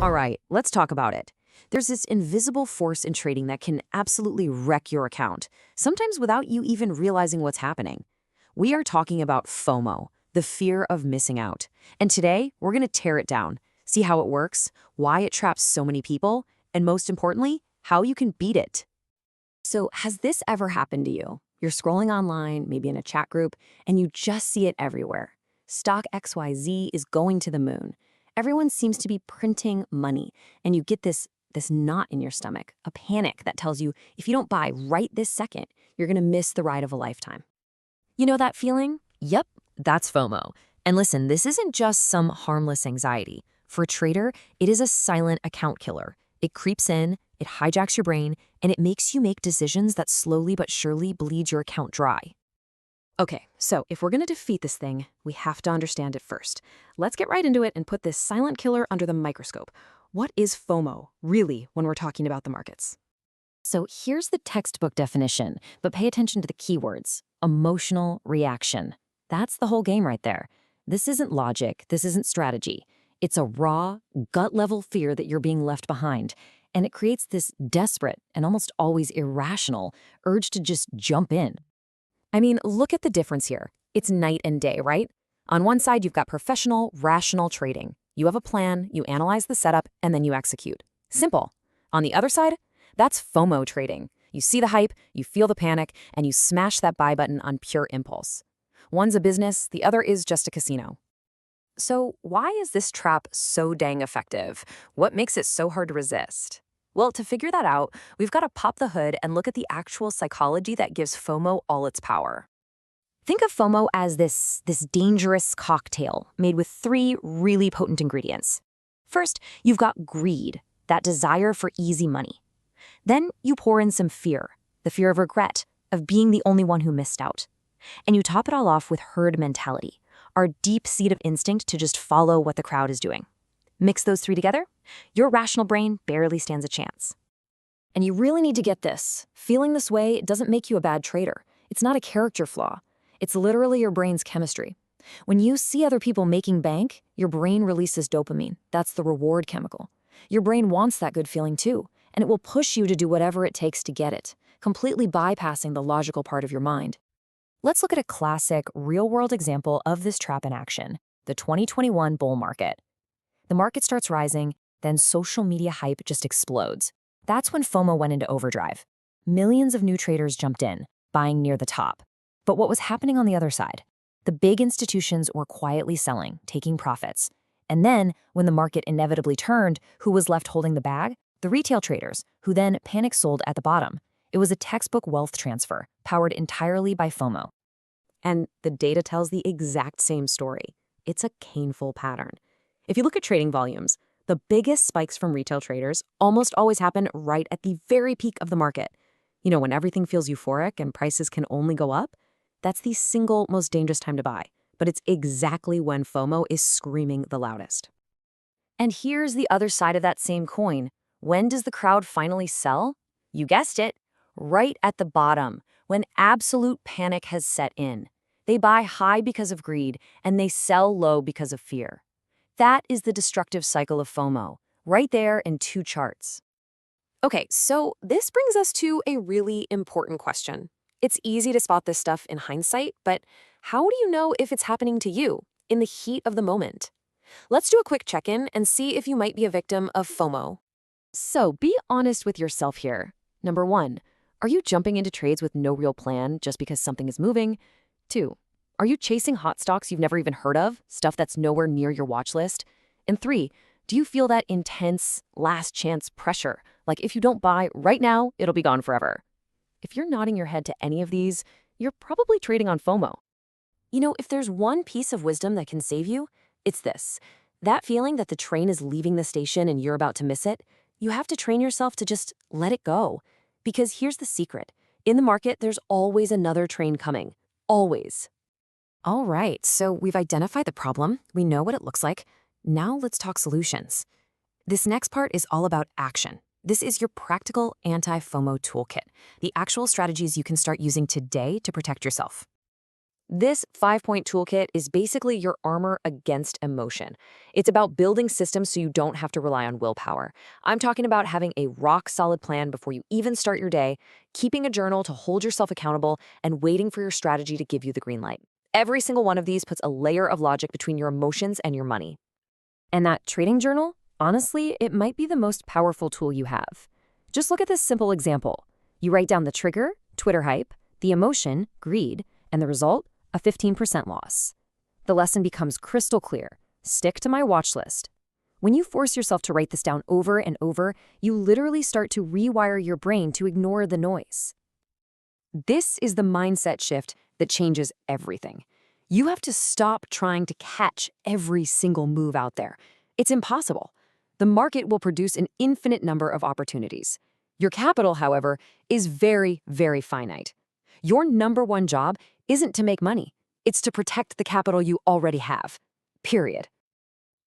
All right, let's talk about it. There's this invisible force in trading that can absolutely wreck your account, sometimes without you even realizing what's happening. We are talking about FOMO, the fear of missing out. And today, we're going to tear it down, see how it works, why it traps so many people, and most importantly, how you can beat it. So has this ever happened to you? You're scrolling online, maybe in a chat group, and you just see it everywhere. Stock XYZ is going to the moon. Everyone seems to be printing money, and you get this knot in your stomach, a panic that tells you if you don't buy right this second, you're going to miss the ride of a lifetime. You know that feeling? Yep, that's FOMO. And listen, this isn't just some harmless anxiety. For a trader, it is a silent account killer. It creeps in, it hijacks your brain, and it makes you make decisions that slowly but surely bleed your account dry. Okay, so if we're going to defeat this thing, we have to understand it first. Let's get right into it and put this silent killer under the microscope. What is FOMO, really, when we're talking about the markets? So here's the textbook definition, but pay attention to the keywords. Emotional reaction. That's the whole game right there. This isn't logic, this isn't strategy. It's a raw, gut-level fear that you're being left behind, and it creates this desperate and almost always irrational urge to just jump in. I mean, look at the difference here. It's night and day, right? On one side, you've got professional, rational trading. You have a plan, you analyze the setup, and then you execute. Simple. On the other side, that's FOMO trading. You see the hype, you feel the panic, and you smash that buy button on pure impulse. One's a business, the other is just a casino. So why is this trap so dang effective? What makes it so hard to resist? Well, to figure that out, we've got to pop the hood and look at the actual psychology that gives FOMO all its power. Think of FOMO as this dangerous cocktail made with 3 really potent ingredients. First, you've got greed, that desire for easy money. Then you pour in some fear, the fear of regret, of being the only one who missed out. And you top it all off with herd mentality, our deep-seated instinct to just follow what the crowd is doing. Mix those 3 together, your rational brain barely stands a chance. And you really need to get this. Feeling this way doesn't make you a bad trader. It's not a character flaw. It's literally your brain's chemistry. When you see other people making bank, your brain releases dopamine. That's the reward chemical. Your brain wants that good feeling too, and it will push you to do whatever it takes to get it, completely bypassing the logical part of your mind. Let's look at a classic, real-world example of this trap in action, the 2021 bull market. The market starts rising, then social media hype just explodes. That's when FOMO went into overdrive. Millions of new traders jumped in, buying near the top. But what was happening on the other side? The big institutions were quietly selling, taking profits. And then, when the market inevitably turned, who was left holding the bag? The retail traders, who then panic sold at the bottom. It was a textbook wealth transfer, powered entirely by FOMO. And the data tells the exact same story. It's a painful pattern. If you look at trading volumes, the biggest spikes from retail traders almost always happen right at the very peak of the market. You know, when everything feels euphoric and prices can only go up, that's the single most dangerous time to buy. But it's exactly when FOMO is screaming the loudest. And here's the other side of that same coin. When does the crowd finally sell? You guessed it, right at the bottom, when absolute panic has set in. They buy high because of greed, and they sell low because of fear. That is the destructive cycle of FOMO, right there in 2 charts. Okay, so this brings us to a really important question. It's easy to spot this stuff in hindsight, but how do you know if it's happening to you in the heat of the moment? Let's do a quick check-in and see if you might be a victim of FOMO. So be honest with yourself here. Number 1, are you jumping into trades with no real plan just because something is moving? 2, are you chasing hot stocks you've never even heard of, stuff that's nowhere near your watch list? And 3, do you feel that intense last chance pressure? Like if you don't buy right now, it'll be gone forever. If you're nodding your head to any of these, you're probably trading on FOMO. You know, if there's one piece of wisdom that can save you, it's this. That feeling that the train is leaving the station and you're about to miss it, you have to train yourself to just let it go. Because here's the secret. In the market, there's always another train coming. Always. All right, so we've identified the problem. We know what it looks like. Now let's talk solutions. This next part is all about action. This is your practical anti-FOMO toolkit, the actual strategies you can start using today to protect yourself. This 5-point toolkit is basically your armor against emotion. It's about building systems so you don't have to rely on willpower. I'm talking about having a rock-solid plan before you even start your day, keeping a journal to hold yourself accountable, and waiting for your strategy to give you the green light. Every single one of these puts a layer of logic between your emotions and your money. And that trading journal, honestly, it might be the most powerful tool you have. Just look at this simple example. You write down the trigger, Twitter hype, the emotion, greed, and the result, a 15% loss. The lesson becomes crystal clear. Stick to my watch list. When you force yourself to write this down over and over, you literally start to rewire your brain to ignore the noise. This is the mindset shift that changes everything. You have to stop trying to catch every single move out there. It's impossible. The market will produce an infinite number of opportunities. Your capital, however, is very, very finite. Your number one job isn't to make money. It's to protect the capital you already have. Period.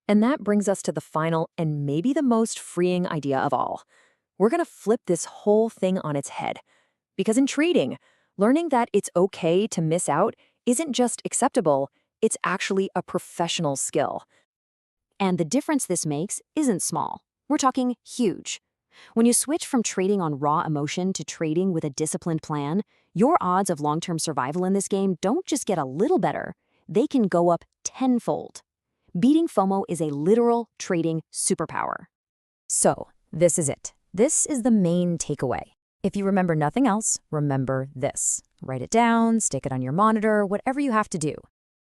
And that brings us to the final and maybe the most freeing idea of all. We're going to flip this whole thing on its head. Because in trading, learning that it's okay to miss out isn't just acceptable, it's actually a professional skill. And the difference this makes isn't small. We're talking huge. When you switch from trading on raw emotion to trading with a disciplined plan, your odds of long-term survival in this game don't just get a little better, they can go up tenfold. Beating FOMO is a literal trading superpower. So, this is it. This is the main takeaway. If you remember nothing else, remember this. Write it down, stick it on your monitor, whatever you have to do.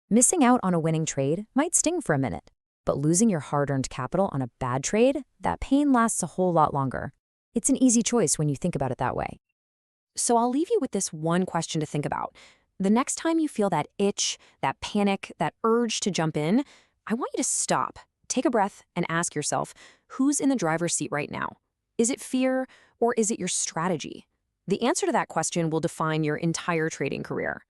Missing out on a winning trade might sting for a minute, but losing your hard-earned capital on a bad trade, that pain lasts a whole lot longer. It's an easy choice when you think about it that way. So I'll leave you with this one question to think about. The next time you feel that itch, that panic, that urge to jump in, I want you to stop, take a breath, and ask yourself, who's in the driver's seat right now? Is it fear, or is it your strategy? The answer to that question will define your entire trading career.